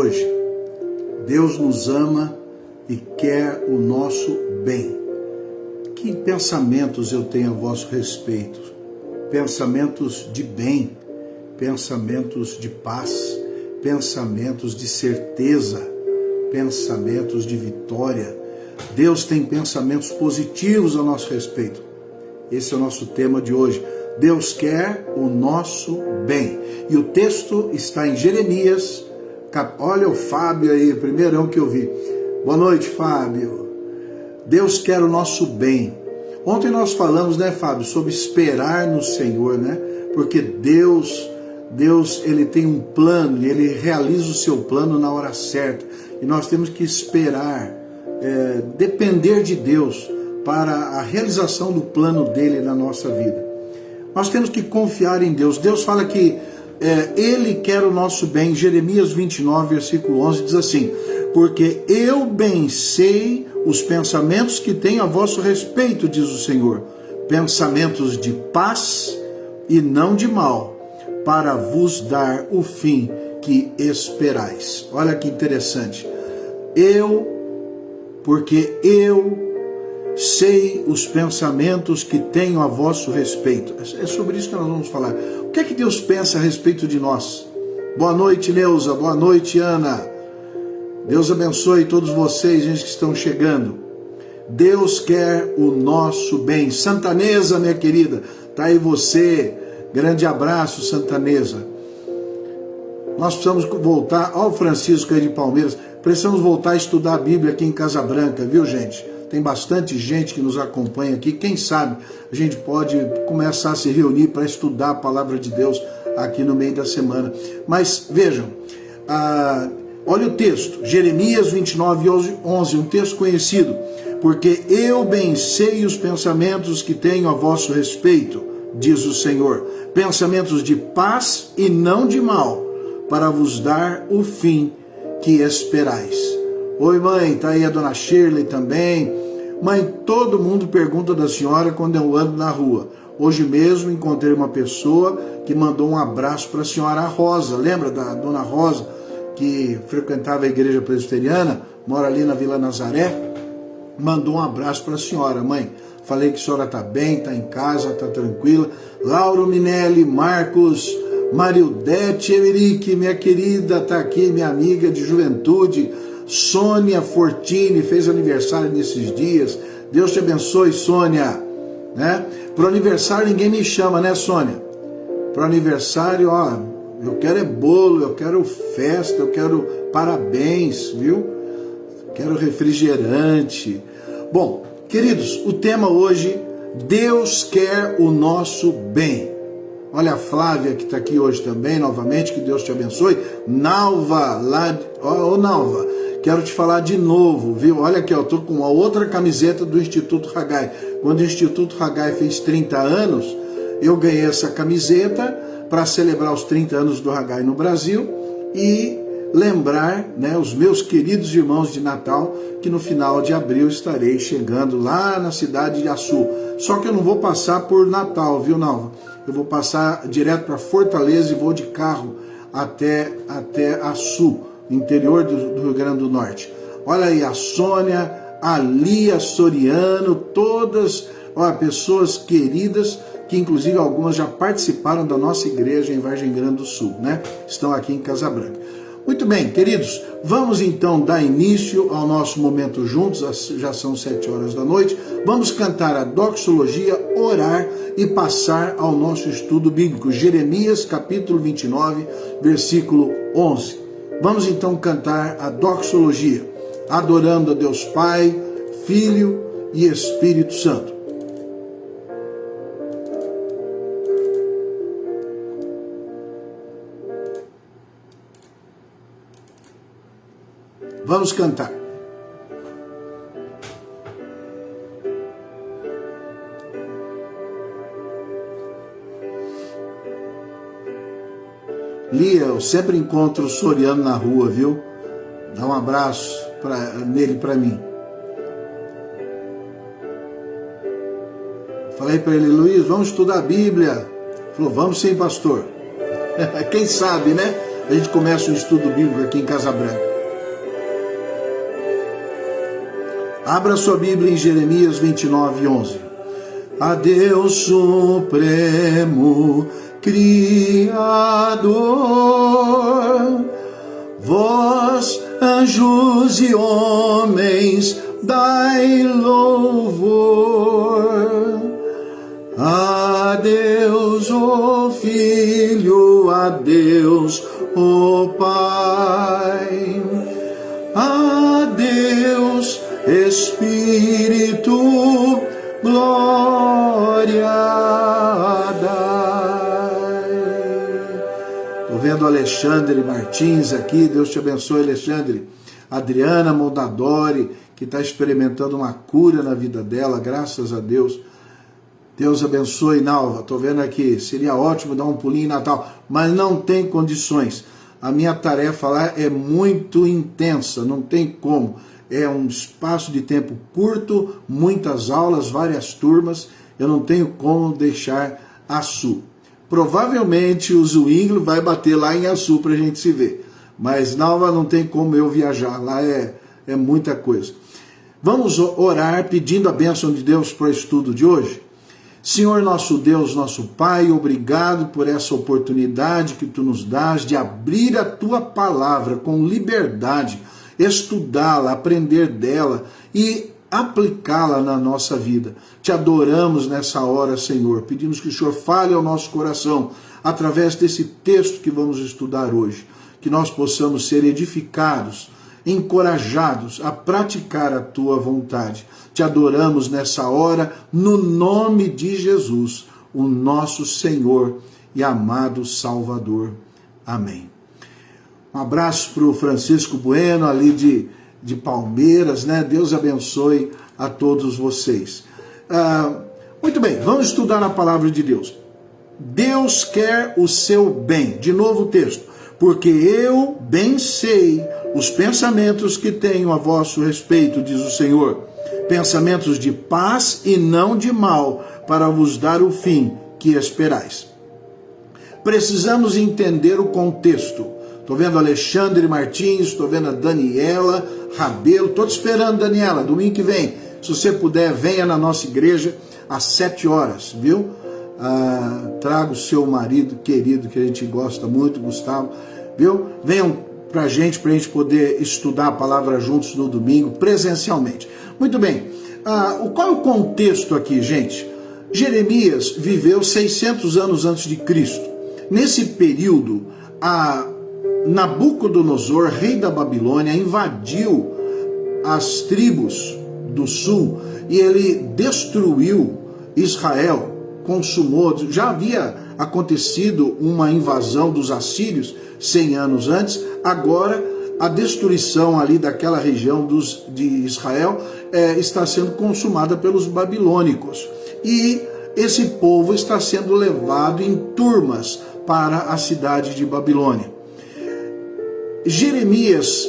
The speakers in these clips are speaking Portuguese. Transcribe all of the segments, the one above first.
hoje. Deus nos ama e quer o nosso bem. Que pensamentos eu tenho a vosso respeito? Pensamentos de bem, pensamentos de paz, pensamentos de certeza, pensamentos de vitória. Deus tem pensamentos positivos a nosso respeito. Esse é o nosso tema de hoje. Deus quer o nosso bem. E o texto está em Jeremias. Olha o Fábio aí, o primeirão que eu vi. Boa noite, Fábio. Deus quer o nosso bem. Ontem nós falamos, né, Fábio, sobre esperar no Senhor, né? Porque Deus, ele tem um plano e ele realiza o seu plano na hora certa. E nós temos que esperar, depender de Deus para a realização do plano dele na nossa vida. Nós temos que confiar em Deus. Deus fala que Ele quer o nosso bem. Jeremias 29, versículo 11 diz assim: porque eu bem sei os pensamentos que tenho a vosso respeito, diz o Senhor, pensamentos de paz e não de mal, para vos dar o fim que esperais. Olha que interessante. Porque eu sei os pensamentos que tenho a vosso respeito. É sobre isso que nós vamos falar. O que é que Deus pensa a respeito de nós? Boa noite, Neuza. Boa noite, Ana. Deus abençoe todos vocês, gente que estão chegando. Deus quer o nosso bem. Santanesa, minha querida, tá aí você. Grande abraço, Santanesa. Nós precisamos voltar. Ó, o Francisco aí de Palmeiras. Precisamos voltar a estudar a Bíblia aqui em Casa Branca, viu, gente? Tem bastante gente que nos acompanha aqui. Quem sabe a gente pode começar a se reunir para estudar a palavra de Deus aqui no meio da semana. Mas vejam, olha o texto, Jeremias 29, 11, um texto conhecido. Porque eu bem sei os pensamentos que tenho a vosso respeito, diz o Senhor, pensamentos de paz e não de mal, para vos dar o fim que esperais. Oi, mãe, tá aí a dona Shirley também. Mãe, todo mundo pergunta da senhora quando eu ando na rua. Hoje mesmo encontrei uma pessoa que mandou um abraço para a senhora Rosa. Lembra da dona Rosa, que frequentava a igreja presbiteriana, mora ali na Vila Nazaré? Mandou um abraço para a senhora, mãe. Falei que a senhora está bem, está em casa, está tranquila. Lauro Minelli, Marcos, Marildete, Emerick, minha querida, está aqui, minha amiga de juventude. Sônia Fortini fez aniversário nesses dias. Deus te abençoe, Sônia. Né? Pro aniversário ninguém me chama, né, Sônia? Pro aniversário, ó, eu quero é bolo, eu quero festa, eu quero parabéns, viu? Quero refrigerante. Bom, queridos, o tema hoje, Deus quer o nosso bem. Olha a Flávia que está aqui hoje também, novamente, que Deus te abençoe. Nalva, Nalva, quero te falar de novo, viu? Olha aqui, eu estou com uma outra camiseta do Instituto Haggai. Quando o Instituto Haggai fez 30 anos, eu ganhei essa camiseta para celebrar os 30 anos do Haggai no Brasil e lembrar, né, os meus queridos irmãos de Natal, que no final de abril estarei chegando lá na cidade de Açu. Só que eu não vou passar por Natal, viu, Nalva? Eu vou passar direto para Fortaleza e vou de carro até Açu, interior do Rio Grande do Norte. Olha aí, a Sônia, a Lia Soriano, todas pessoas queridas, que inclusive algumas já participaram da nossa igreja em Vargem Grande do Sul, né? Estão aqui em Casa Branca. Muito bem, queridos, vamos então dar início ao nosso momento juntos, já são 7 horas da noite, vamos cantar a doxologia, orar e passar ao nosso estudo bíblico, Jeremias capítulo 29, versículo 11. Vamos então cantar a doxologia, adorando a Deus Pai, Filho e Espírito Santo. Vamos cantar. Lia, eu sempre encontro o Soriano na rua, viu? Dá um abraço nele para mim. Falei para ele, Luiz, vamos estudar a Bíblia. Falou, vamos sim, pastor. Quem sabe, né? a gente começa um estudo bíblico aqui em Casa Branca. Abra sua Bíblia em Jeremias 29:11. A Deus Supremo, Criador, vós, anjos e homens, dai louvor. A Deus, o Filho, a Deus, o Pai, a Deus, Espírito, glória dai. Estou vendo Alexandre Martins aqui, Deus te abençoe, Alexandre. Adriana Moldadori, que está experimentando uma cura na vida dela, graças a Deus. Deus abençoe, Nalva. Estou vendo aqui, seria ótimo dar um pulinho em Natal, mas não tem condições. A minha tarefa lá é muito intensa, não tem como. É um espaço de tempo curto, muitas aulas, várias turmas, eu não tenho como deixar Açu. Provavelmente o Zwingli vai bater lá em Açu para a gente se ver, mas Nalva não tem como eu viajar, lá é muita coisa. Vamos orar pedindo a bênção de Deus para o estudo de hoje? Senhor nosso Deus, nosso Pai, obrigado por essa oportunidade que Tu nos dás de abrir a Tua palavra com liberdade, estudá-la, aprender dela e aplicá-la na nossa vida. Te adoramos nessa hora, Senhor. Pedimos que o Senhor fale ao nosso coração através desse texto que vamos estudar hoje. Que nós possamos ser edificados, encorajados a praticar a Tua vontade. Te adoramos nessa hora, no nome de Jesus, o nosso Senhor e amado Salvador. Amém. Um abraço para o Francisco Bueno, ali de Palmeiras, né? Deus abençoe a todos vocês. Muito bem, vamos estudar a palavra de Deus. Deus quer o seu bem. De novo o texto. Porque eu bem sei os pensamentos que tenho a vosso respeito, diz o Senhor. Pensamentos de paz e não de mal, para vos dar o fim que esperais. Precisamos entender o contexto. Estou vendo Alexandre Martins, estou vendo a Daniela Rabelo, estou te esperando, Daniela, domingo que vem. Se você puder, venha na nossa igreja às 7 horas, viu? Traga o seu marido querido, que a gente gosta muito, Gustavo, viu? Venham pra gente poder estudar a palavra juntos no domingo, presencialmente. Muito bem, qual é o contexto aqui, gente? Jeremias viveu 600 anos antes de Cristo. Nesse período, Nabucodonosor, rei da Babilônia, invadiu as tribos do sul e ele destruiu Israel, consumou. Já havia acontecido uma invasão dos assírios 100 anos antes, agora a destruição ali daquela região de Israel está sendo consumada pelos babilônicos. E esse povo está sendo levado em turmas para a cidade de Babilônia. Jeremias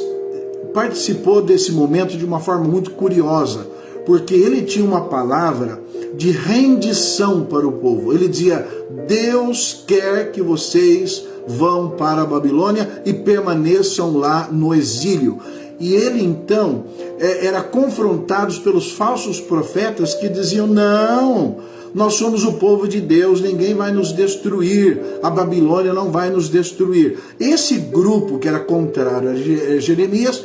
participou desse momento de uma forma muito curiosa, porque ele tinha uma palavra de rendição para o povo. Ele dizia: Deus quer que vocês vão para a Babilônia e permaneçam lá no exílio. E ele então era confrontado pelos falsos profetas que diziam: não, nós somos o povo de Deus, ninguém vai nos destruir, a Babilônia não vai nos destruir. Esse grupo que era contrário a Jeremias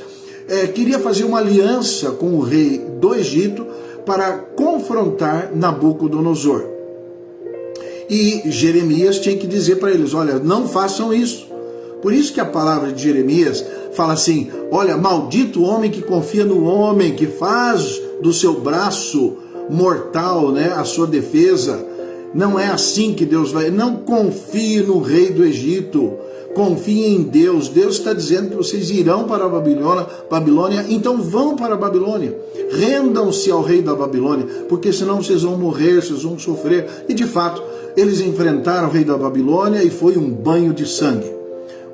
queria fazer uma aliança com o rei do Egito para confrontar Nabucodonosor. E Jeremias tinha que dizer para eles: olha, não façam isso. Por isso que a palavra de Jeremias fala assim: olha, maldito o homem que confia no homem, que faz do seu braço mortal, né, a sua defesa. Não é assim que Deus vai. Não confie no rei do Egito, confie em Deus. Deus está dizendo que vocês irão para a Babilônia, então vão para a Babilônia. Rendam-se ao rei da Babilônia, porque senão vocês vão morrer, vocês vão sofrer. E de fato, eles enfrentaram o rei da Babilônia e foi um banho de sangue.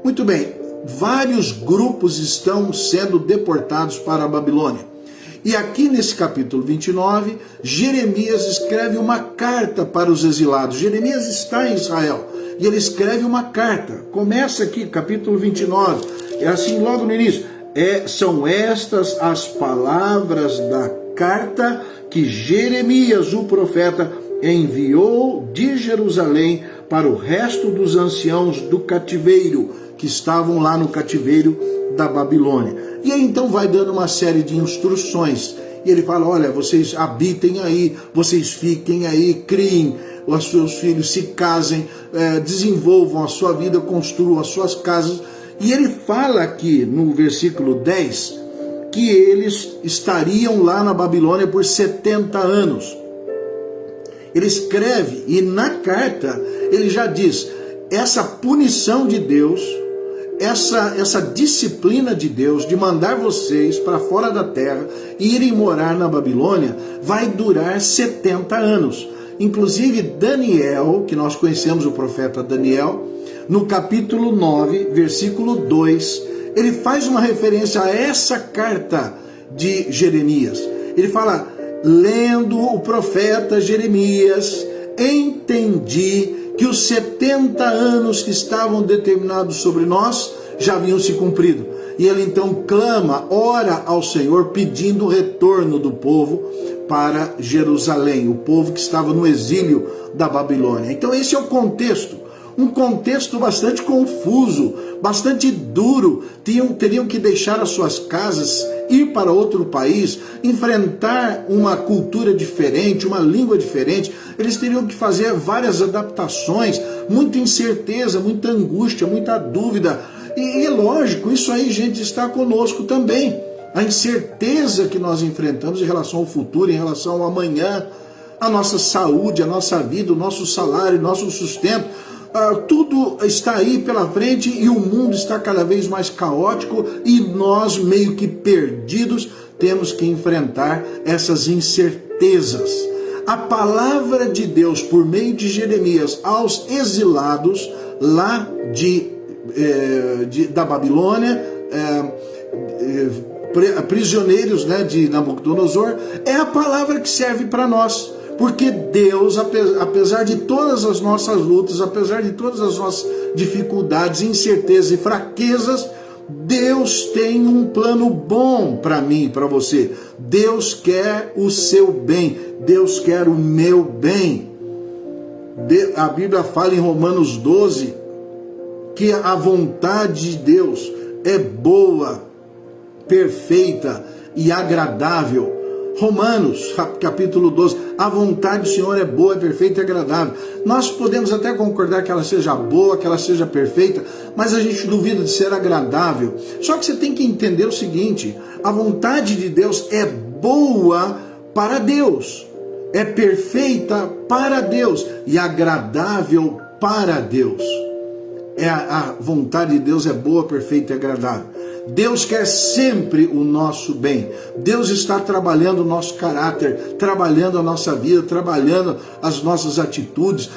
Muito bem, vários grupos estão sendo deportados para a Babilônia. E aqui nesse capítulo 29, Jeremias escreve uma carta para os exilados. Jeremias está em Israel. e ele escreve uma carta. Começa aqui, capítulo 29, é assim logo no início. São estas as palavras da carta que Jeremias, o profeta, enviou de Jerusalém para o resto dos anciãos do cativeiro, que estavam lá no cativeiro da Babilônia. E aí então vai dando uma série de instruções. E ele fala, olha, vocês habitem aí, vocês fiquem aí, criem os seus filhos, se casem, desenvolvam a sua vida, construam as suas casas. E ele fala aqui no versículo 10 que eles estariam lá na Babilônia por 70 anos. Ele escreve, e na carta ele já diz, essa punição de Deus, essa disciplina de Deus de mandar vocês para fora da terra e irem morar na Babilônia, vai durar 70 anos. Inclusive Daniel, que nós conhecemos o profeta Daniel, no capítulo 9, versículo 2, ele faz uma referência a essa carta de Jeremias. Ele fala, lendo o profeta Jeremias, entendi que os 70 anos que estavam determinados sobre nós já haviam se cumprido. E ele então clama, ora ao Senhor, pedindo o retorno do povo para Jerusalém, o povo que estava no exílio da Babilônia. Então esse é o contexto. Um contexto bastante confuso, bastante duro. Teriam que deixar as suas casas, ir para outro país, enfrentar uma cultura diferente, uma língua diferente. Eles teriam que fazer várias adaptações, muita incerteza, muita angústia, muita dúvida. E lógico, isso aí, gente, está conosco também. A incerteza que nós enfrentamos em relação ao futuro, em relação ao amanhã, a nossa saúde, a nossa vida, o nosso salário, o nosso sustento. Tudo está aí pela frente e o mundo está cada vez mais caótico e nós, meio que perdidos, temos que enfrentar essas incertezas. A palavra de Deus, por meio de Jeremias, aos exilados lá da Babilônia, prisioneiros, né, de Nabucodonosor, é a palavra que serve para nós. Porque Deus, apesar de todas as nossas lutas, apesar de todas as nossas dificuldades, incertezas e fraquezas, Deus tem um plano bom para mim e para você. Deus quer o seu bem, Deus quer o meu bem. A Bíblia fala em Romanos 12 que a vontade de Deus é boa, perfeita e agradável. Romanos, capítulo 12, a vontade do Senhor é boa, é perfeita e agradável. Nós podemos até concordar que ela seja boa, que ela seja perfeita, mas a gente duvida de ser agradável. Só que você tem que entender o seguinte, a vontade de Deus é boa para Deus, é perfeita para Deus e agradável para Deus. A vontade de Deus é boa, perfeita e agradável. Deus quer sempre o nosso bem. Deus está trabalhando o nosso caráter, trabalhando a nossa vida, trabalhando as nossas atitudes,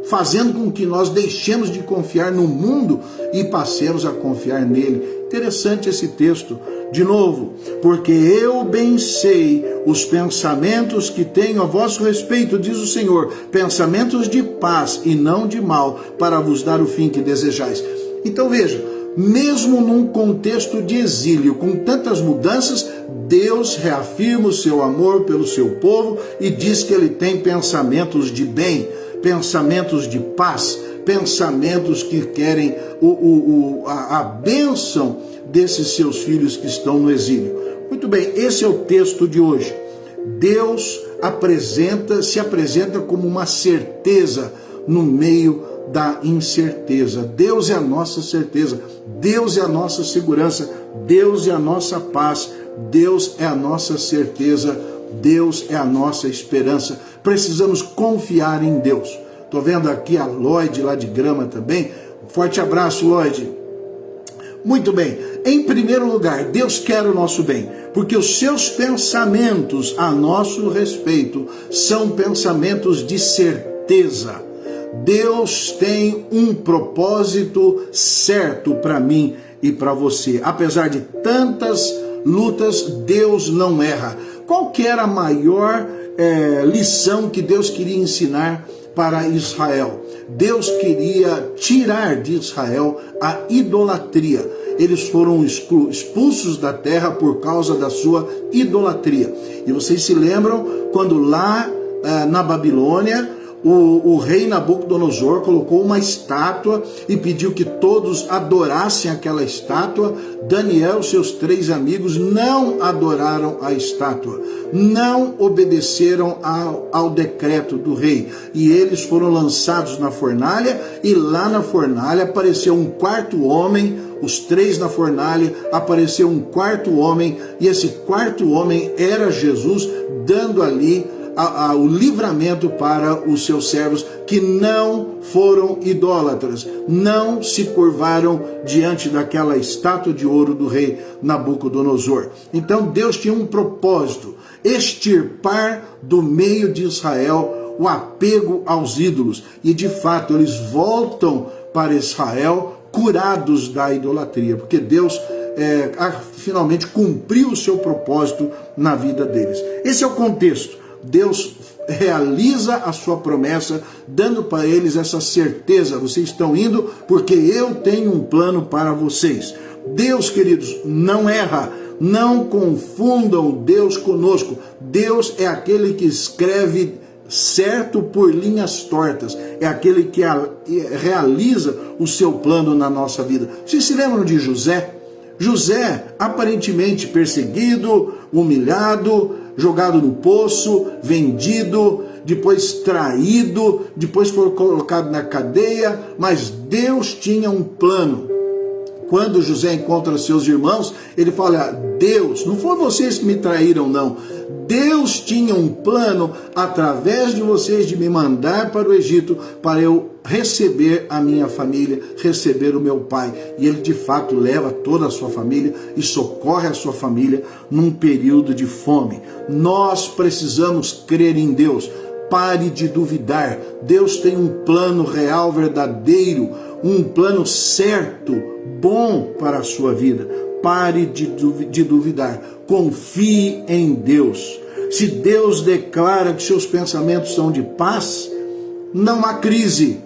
fazendo com que nós deixemos de confiar no mundo e passemos a confiar nele. Interessante esse texto. De novo, porque eu bem sei os pensamentos que tenho a vosso respeito, diz o Senhor, pensamentos de paz e não de mal, para vos dar o fim que desejais. Então veja, mesmo num contexto de exílio, com tantas mudanças, Deus reafirma o seu amor pelo seu povo e diz que ele tem pensamentos de bem, pensamentos de paz, pensamentos que querem a bênção desses seus filhos que estão no exílio. Muito bem, esse é o texto de hoje. Deus se apresenta como uma certeza no meio da incerteza. Deus é a nossa certeza, Deus é a nossa segurança, Deus é a nossa paz, Deus é a nossa certeza, Deus é a nossa esperança. Precisamos confiar em Deus. Estou vendo aqui a Lloyd lá de Grama também. Forte abraço, Lloyd. Muito bem, em primeiro lugar, Deus quer o nosso bem, porque os seus pensamentos a nosso respeito são pensamentos de certeza. Deus tem um propósito certo para mim e para você. Apesar de tantas lutas, Deus não erra. Qual que era a maior lição que Deus queria ensinar para Israel? Deus queria tirar de Israel a idolatria. Eles foram expulsos da terra por causa da sua idolatria. E vocês se lembram quando lá na Babilônia, o rei Nabucodonosor colocou uma estátua e pediu que todos adorassem aquela estátua. Daniel e seus 3 amigos não adoraram a estátua, não obedeceram ao decreto do rei. E eles foram lançados na fornalha, e lá na fornalha apareceu um 4º homem. Os 3 na fornalha, apareceu um 4º homem, e esse 4º homem era Jesus, dando ali o livramento para os seus servos que não foram idólatras, não se curvaram diante daquela estátua de ouro do rei Nabucodonosor. Então Deus tinha um propósito: extirpar do meio de Israel o apego aos ídolos, e de fato eles voltam para Israel curados da idolatria, porque Deus finalmente cumpriu o seu propósito na vida deles. Esse é o contexto. Deus realiza a sua promessa, dando para eles essa certeza: vocês estão indo porque eu tenho um plano para vocês. Deus, queridos, não erra. Não confundam Deus conosco. Deus é aquele que escreve certo por linhas tortas. É aquele que realiza o seu plano na nossa vida. Vocês se lembram de José? José, aparentemente perseguido, humilhado, jogado no poço, vendido, depois traído, depois foi colocado na cadeia, mas Deus tinha um plano. Quando José encontra seus irmãos, ele fala: Deus, não foram vocês que me traíram, não. Deus tinha um plano através de vocês de me mandar para o Egito para eu receber a minha família, receber o meu pai. E ele de fato leva toda a sua família e socorre a sua família num período de fome. Nós precisamos crer em Deus. Pare de duvidar. Deus tem um plano real, verdadeiro, um plano certo, bom para a sua vida. Pare de duvidar. Confie em Deus. Se Deus declara que seus pensamentos são de paz, não há crise.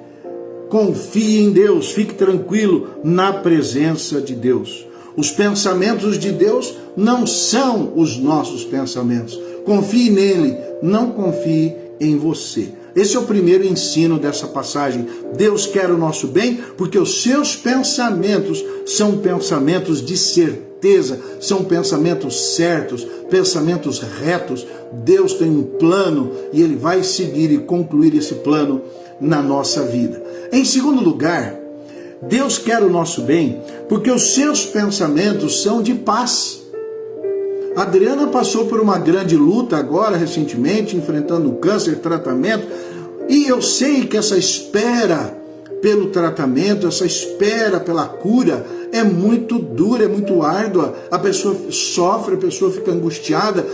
Confie em Deus, fique tranquilo na presença de Deus. Os pensamentos de Deus não são os nossos pensamentos. Confie nele, não confie em você. Esse é o primeiro ensino dessa passagem. Deus quer o nosso bem porque os seus pensamentos são pensamentos de certeza, são pensamentos certos, pensamentos retos. Deus tem um plano e ele vai seguir e concluir esse plano na nossa vida. Em segundo lugar, Deus quer o nosso bem porque os seus pensamentos são de paz. A Adriana passou por uma grande luta agora, recentemente, enfrentando câncer, tratamento, e eu sei que essa espera pelo tratamento, essa espera pela cura é muito dura, é muito árdua. A pessoa sofre, a pessoa fica angustiada,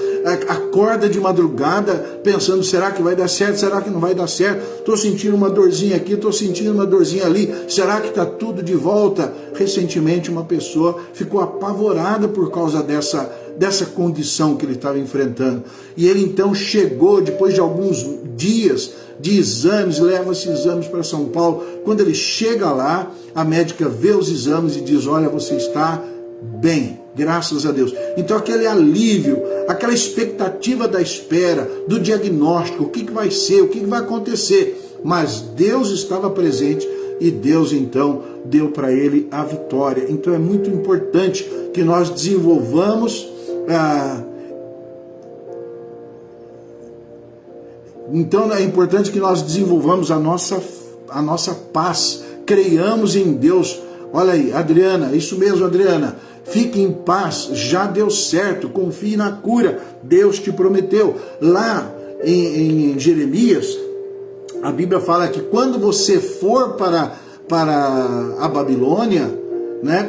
acorda de madrugada pensando: será que vai dar certo? Será que não vai dar certo? Estou sentindo uma dorzinha aqui, estou sentindo uma dorzinha ali. Será que está tudo de volta? Recentemente uma pessoa ficou apavorada por causa dessa condição que ele estava enfrentando. E ele então chegou, depois de alguns dias de exames, leva esses exames para São Paulo. Quando ele chega lá, a médica vê os exames e diz: olha, você está bem, graças a Deus. Então aquele alívio, aquela expectativa da espera, do diagnóstico, o que vai ser, o que vai acontecer. Mas Deus estava presente e Deus então deu para ele a vitória. Então é muito importante que nós desenvolvamos a nossa paz, creiamos em Deus. Olha aí, Adriana, isso mesmo, Adriana, fique em paz, já deu certo, confie na cura, Deus te prometeu. Lá em Jeremias, a Bíblia fala que quando você for para a Babilônia,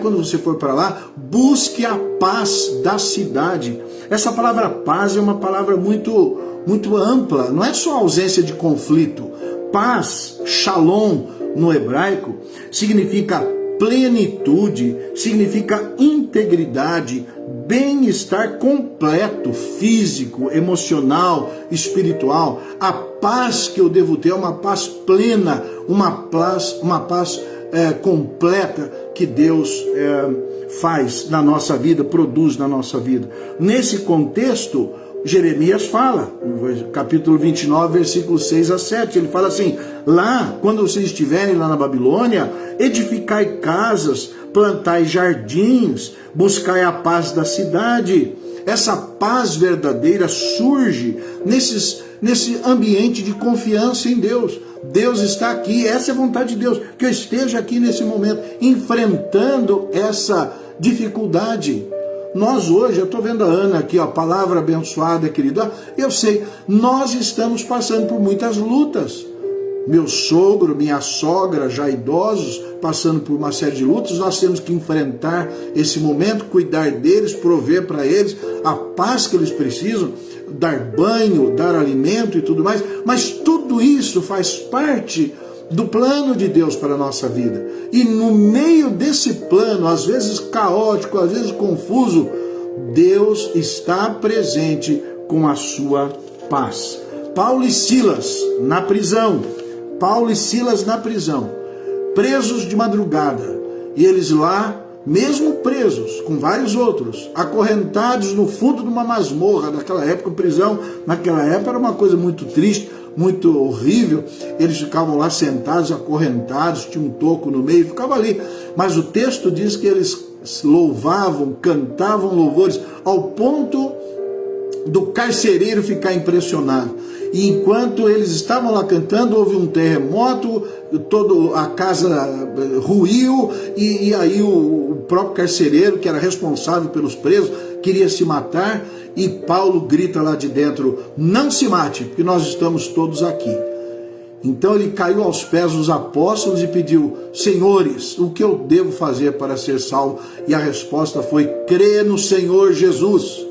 quando você for para lá, busque a paz da cidade. Essa palavra paz é uma palavra muito, muito ampla, não é só ausência de conflito. Paz, shalom, no hebraico, significa plenitude, significa integridade, bem-estar completo, físico, emocional, espiritual. A paz que eu devo ter é uma paz plena, uma paz completa que Deus faz na nossa vida, produz na nossa vida. Nesse contexto, Jeremias fala, no capítulo 29, versículos 6 a 7, ele fala assim: lá, quando vocês estiverem lá na Babilônia, edificai casas, plantai jardins, buscai a paz da cidade. Essa paz verdadeira surge nesse ambiente de confiança em Deus. Deus está aqui, essa é a vontade de Deus, que eu esteja aqui nesse momento, enfrentando essa dificuldade. Nós hoje, eu estou vendo a Ana aqui, a palavra abençoada, querida, eu sei, nós estamos passando por muitas lutas. Meu sogro, minha sogra, já idosos, passando por uma série de lutas, nós temos que enfrentar esse momento, cuidar deles, prover para eles a paz que eles precisam, dar banho, dar alimento e tudo mais, mas tudo isso faz parte do plano de Deus para a nossa vida. E no meio desse plano, às vezes caótico, às vezes confuso, Deus está presente com a sua paz. Paulo e Silas na prisão, presos de madrugada, e eles lá, mesmo presos, com vários outros, acorrentados no fundo de uma masmorra. Naquela época, prisão, naquela época era uma coisa muito triste, muito horrível. Eles ficavam lá sentados, acorrentados, tinha um toco no meio, ficava ali. Mas o texto diz que eles louvavam, cantavam louvores, ao ponto do carcereiro ficar impressionado. E enquanto eles estavam lá cantando, houve um terremoto, toda a casa ruiu, e aí o próprio carcereiro, que era responsável pelos presos, queria se matar, e Paulo grita lá de dentro: não se mate, porque nós estamos todos aqui. Então ele caiu aos pés dos apóstolos e pediu: senhores, o que eu devo fazer para ser salvo? E a resposta foi: crê no Senhor Jesus.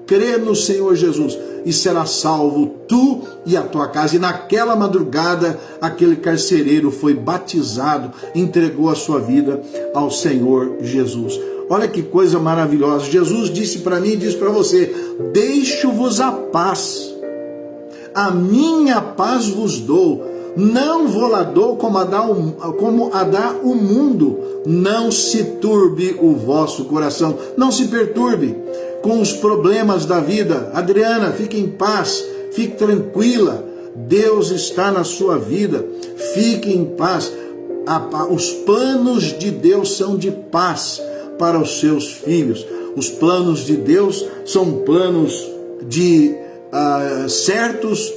Crê no Senhor Jesus e será salvo tu e a tua casa. E naquela madrugada, aquele carcereiro foi batizado, entregou a sua vida ao Senhor Jesus. Olha que coisa maravilhosa. Jesus disse para mim e disse para você: deixo-vos a paz, a minha paz vos dou, não vou lá dou como a dá o mundo. Não se turbe o vosso coração, não se perturbe com os problemas da vida. Adriana, fique em paz, fique tranquila, Deus está na sua vida, fique em paz. Os planos de Deus são de paz para os seus filhos. Os planos de Deus são planos certos,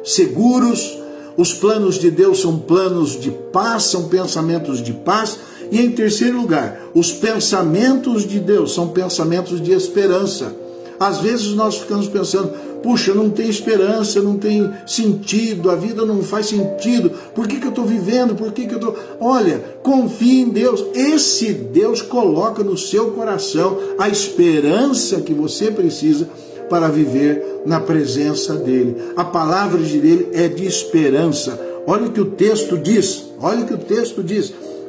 seguros. Os planos de Deus são planos de paz, são pensamentos de paz. E em terceiro lugar, os pensamentos de Deus são pensamentos de esperança. Às vezes nós ficamos pensando: puxa, não tem esperança, não tem sentido, a vida não faz sentido, por que eu estou vivendo, Olha, confie em Deus. Esse Deus coloca no seu coração a esperança que você precisa para viver na presença dele. A palavra dele é de esperança. Olha o que o texto diz,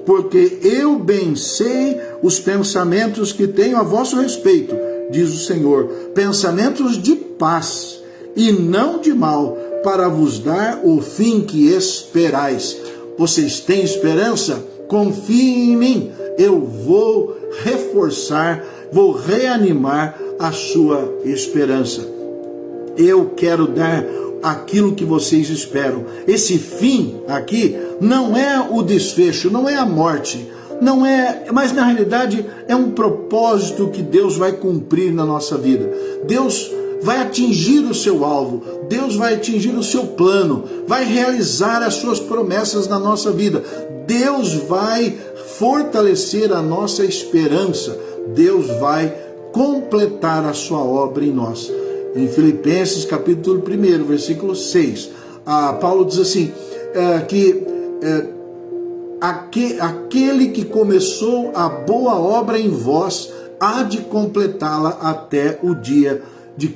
porque eu bem sei os pensamentos que tenho a vosso respeito, diz o Senhor, pensamentos de paz e não de mal, para vos dar o fim que esperais. Vocês têm esperança? Confiem em mim, eu vou reforçar, vou reanimar a sua esperança. Eu quero dar aquilo que vocês esperam. Esse fim aqui não é o desfecho, não é a morte, não é, mas na realidade é um propósito que Deus vai cumprir na nossa vida. Deus vai atingir o seu alvo, Deus vai atingir o seu plano, vai realizar as suas promessas na nossa vida. Deus vai fortalecer a nossa esperança, Deus vai completar a sua obra em nós. Em Filipenses capítulo 1, versículo 6, Paulo diz assim, aquele que começou a boa obra em vós, há de completá-la até o dia de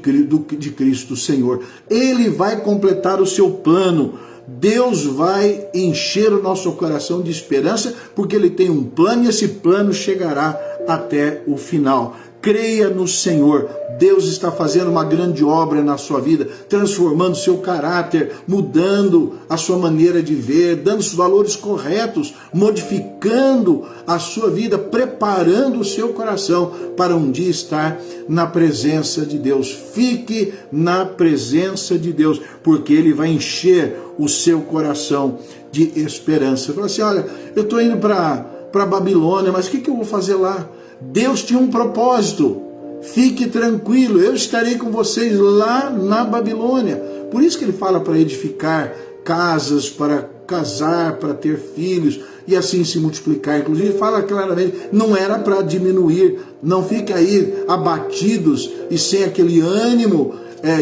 Cristo Senhor. Ele vai completar o seu plano. Deus vai encher o nosso coração de esperança, porque Ele tem um plano e esse plano chegará até o final. Creia no Senhor. Deus está fazendo uma grande obra na sua vida, transformando seu caráter, mudando a sua maneira de ver, dando os valores corretos, modificando a sua vida, preparando o seu coração para um dia estar na presença de Deus. Fique na presença de Deus, porque Ele vai encher o seu coração de esperança. Fala assim, olha, eu estou indo para Babilônia, mas o que eu vou fazer lá? Deus tinha um propósito. Fique tranquilo, eu estarei com vocês lá na Babilônia. Por isso que ele fala para edificar casas, para casar, para ter filhos e assim se multiplicar. Inclusive fala claramente, não era para diminuir. Não fique aí abatidos e sem aquele ânimo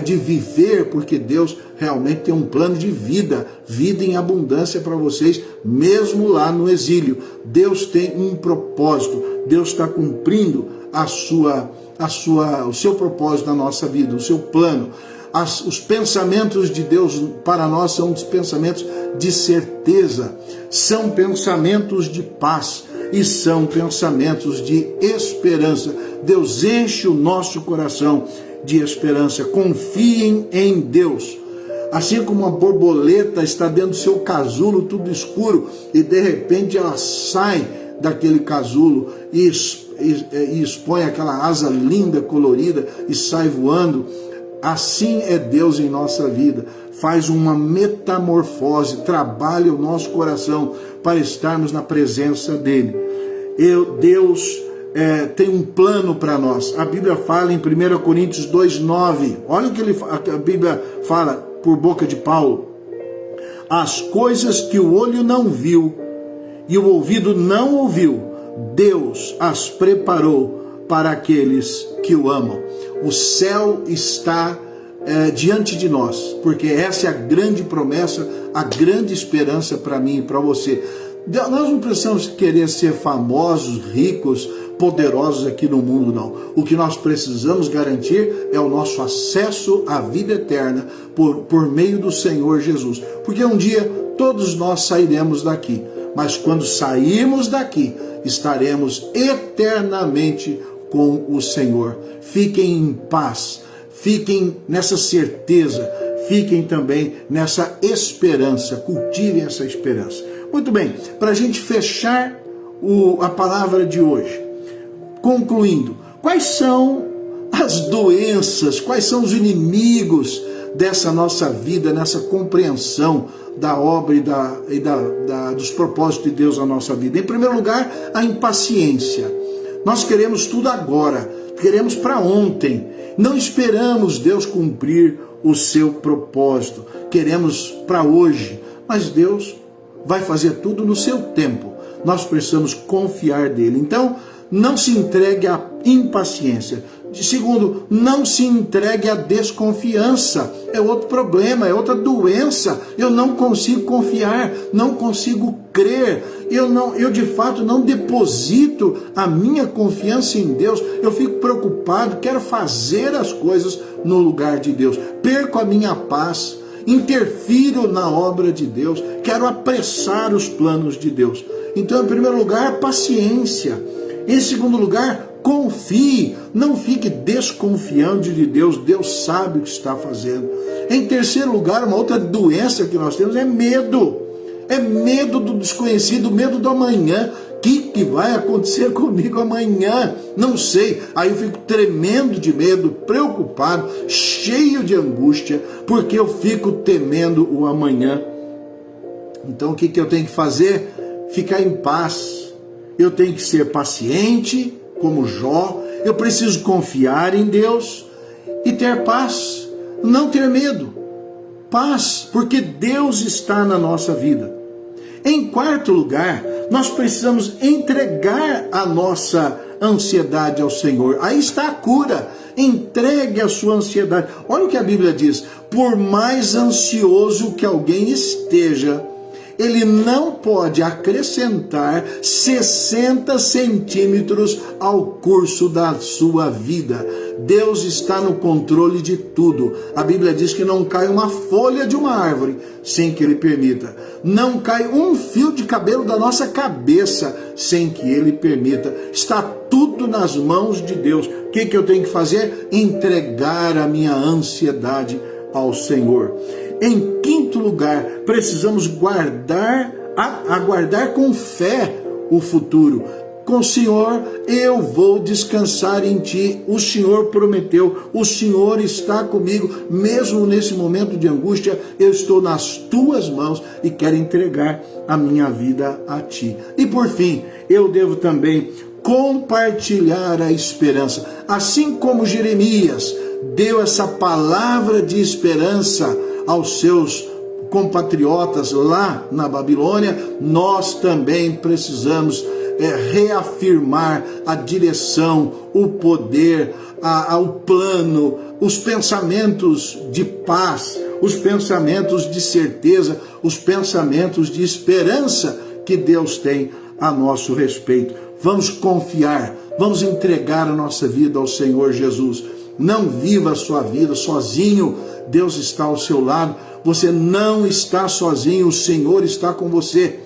de viver, porque Deus realmente tem um plano de vida em abundância para vocês, mesmo lá no exílio. Deus tem um propósito, Deus está cumprindo o seu propósito na nossa vida, o seu plano. Os pensamentos de Deus para nós são os pensamentos de certeza, são pensamentos de paz e são pensamentos de esperança. Deus enche o nosso coração de esperança. Confiem em Deus. Assim como uma borboleta está dentro do seu casulo, tudo escuro, e de repente ela sai daquele casulo e expõe aquela asa linda, colorida, e sai voando. Assim é Deus em nossa vida. Faz uma metamorfose, trabalha o nosso coração para estarmos na presença dEle. Deus tem um plano para nós. A Bíblia fala em 1 Coríntios 2,9. Olha o que a Bíblia fala por boca de Paulo. As coisas que o olho não viu e o ouvido não ouviu, Deus as preparou para aqueles que o amam. O céu está diante de nós, porque essa é a grande promessa, a grande esperança para mim e para você. Nós não precisamos querer ser famosos, ricos, poderosos aqui no mundo, não. O que nós precisamos garantir é o nosso acesso à vida eterna por meio do Senhor Jesus. Porque um dia todos nós sairemos daqui, mas quando sairmos daqui, estaremos eternamente com o Senhor. Fiquem em paz, fiquem nessa certeza, fiquem também nessa esperança, cultivem essa esperança. Muito bem, para a gente fechar a palavra de hoje, concluindo, quais são as doenças, quais são os inimigos dessa nossa vida, nessa compreensão da obra e dos propósitos de Deus na nossa vida? Em primeiro lugar, a impaciência. Nós queremos tudo agora, queremos para ontem, não esperamos Deus cumprir o seu propósito, queremos para hoje, mas Deus vai fazer tudo no seu tempo. Nós precisamos confiar nele. Então, não se entregue à impaciência. Segundo, não se entregue à desconfiança. É outro problema, é outra doença. Eu não consigo confiar, não consigo crer. Eu de fato não deposito a minha confiança em Deus. Eu fico preocupado, quero fazer as coisas no lugar de Deus. Perco a minha paz, interfiro na obra de Deus, quero apressar os planos de Deus. Então, em primeiro lugar, paciência. Em segundo lugar, confie, não fique desconfiando de Deus, Deus sabe o que está fazendo. Em terceiro lugar, uma outra doença que nós temos é medo. É medo do desconhecido, medo do amanhã. O que vai acontecer comigo amanhã? Não sei. Aí eu fico tremendo de medo, preocupado, cheio de angústia, porque eu fico temendo o amanhã. Então o que eu tenho que fazer? Ficar em paz. Eu tenho que ser paciente, como Jó. Eu preciso confiar em Deus e ter paz. Não ter medo. Paz, porque Deus está na nossa vida. Em quarto lugar, nós precisamos entregar a nossa ansiedade ao Senhor. Aí está a cura. Entregue a sua ansiedade. Olha o que a Bíblia diz. Por mais ansioso que alguém esteja, ele não pode acrescentar 60 centímetros ao curso da sua vida. Deus está no controle de tudo. A Bíblia diz que não cai uma folha de uma árvore sem que Ele permita. Não cai um fio de cabelo da nossa cabeça sem que Ele permita. Está tudo nas mãos de Deus. O que eu tenho que fazer? Entregar a minha ansiedade ao Senhor. Em quinto lugar, precisamos aguardar com fé o futuro. Com o Senhor, eu vou descansar em Ti. O Senhor prometeu, o Senhor está comigo. Mesmo nesse momento de angústia, eu estou nas Tuas mãos e quero entregar a minha vida a Ti. E por fim, eu devo também compartilhar a esperança. Assim como Jeremias deu essa palavra de esperança aos seus compatriotas lá na Babilônia, nós também precisamos reafirmar a direção, o poder, o plano, os pensamentos de paz, os pensamentos de certeza, os pensamentos de esperança que Deus tem a nosso respeito. Vamos confiar, vamos entregar a nossa vida ao Senhor Jesus. Não viva a sua vida sozinho, Deus está ao seu lado. Você não está sozinho, o Senhor está com você.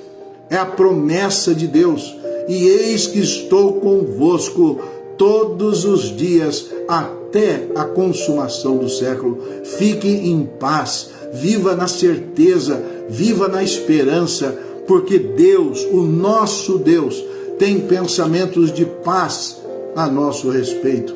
É a promessa de Deus. E eis que estou convosco todos os dias até a consumação do século. Fique em paz, viva na certeza, viva na esperança, porque Deus, o nosso Deus, tem pensamentos de paz a nosso respeito.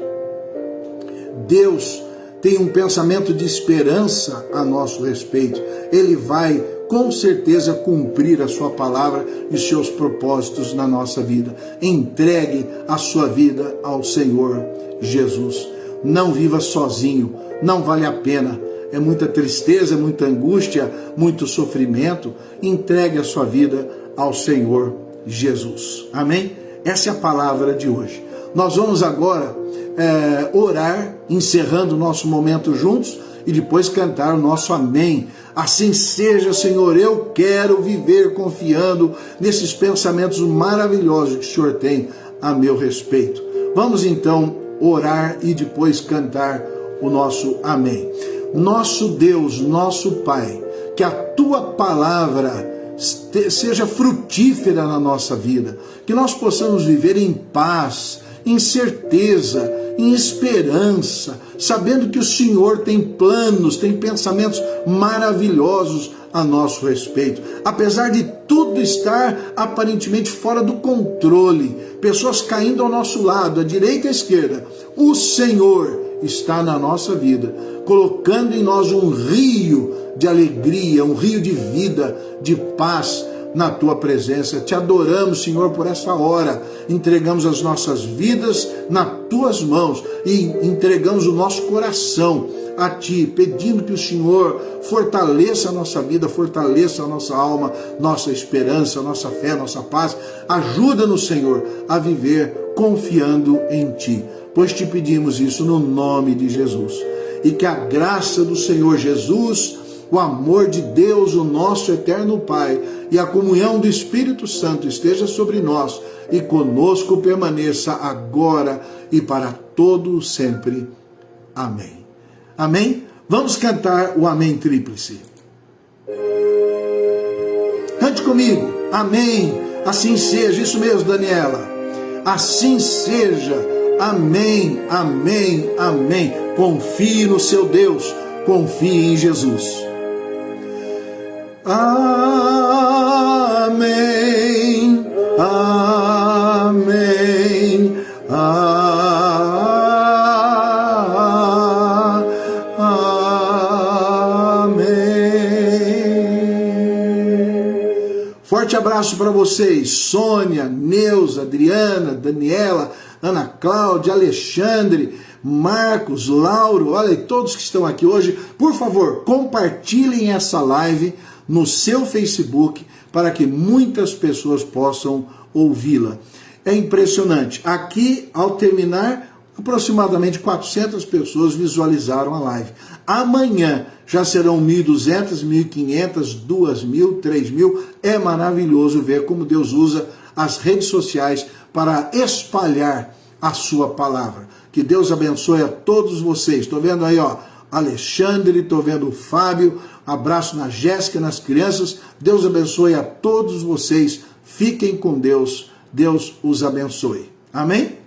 Deus tem um pensamento de esperança a nosso respeito. Ele vai com certeza cumprir a sua palavra e os seus propósitos na nossa vida. Entregue a sua vida ao Senhor Jesus. Não viva sozinho, não vale a pena. É muita tristeza, muita angústia, muito sofrimento. Entregue a sua vida ao Senhor Jesus. Amém? Essa é a palavra de hoje. Nós vamos agora orar, encerrando o nosso momento juntos, e depois cantar o nosso amém. Assim seja, Senhor, eu quero viver confiando nesses pensamentos maravilhosos que o Senhor tem a meu respeito. Vamos então orar e depois cantar o nosso amém. Nosso Deus, nosso Pai, que a Tua palavra seja frutífera na nossa vida, que nós possamos viver em paz, em certeza, em esperança, sabendo que o Senhor tem planos, tem pensamentos maravilhosos a nosso respeito. Apesar de tudo estar aparentemente fora do controle, pessoas caindo ao nosso lado, à direita e à esquerda, o Senhor está na nossa vida, colocando em nós um rio de alegria, um rio de vida, de paz, na Tua presença. Te adoramos, Senhor, por essa hora. Entregamos as nossas vidas nas Tuas mãos e entregamos o nosso coração a Ti, pedindo que o Senhor fortaleça a nossa vida, fortaleça a nossa alma, nossa esperança, nossa fé, nossa paz. Ajuda-nos, Senhor, a viver confiando em Ti, pois Te pedimos isso no nome de Jesus. E que a graça do Senhor Jesus, o amor de Deus, o nosso eterno Pai, e a comunhão do Espírito Santo esteja sobre nós e conosco permaneça agora e para todo sempre. Amém. Amém? Vamos cantar o amém tríplice. Cante comigo. Amém. Assim seja. Isso mesmo, Daniela. Assim seja. Amém, amém, amém. Confie no seu Deus. Confie em Jesus. Amém, amém, amém. Forte abraço para vocês, Sônia, Neuza, Adriana, Daniela, Ana Cláudia, Alexandre, Marcos, Lauro, olha aí, todos que estão aqui hoje. Por favor, compartilhem essa live no seu Facebook, para que muitas pessoas possam ouvi-la. É impressionante. Aqui, ao terminar Aproximadamente 400 pessoas visualizaram a live. Amanhã já serão 1.200, 1.500, 2.000, 3.000. É maravilhoso ver como Deus usa as redes sociais para espalhar a sua palavra. Que Deus abençoe a todos vocês. Estou vendo aí, ó, Alexandre, estou vendo o Fábio. Abraço na Jéssica, nas crianças. Deus abençoe a todos vocês. Fiquem com Deus. Deus os abençoe. Amém?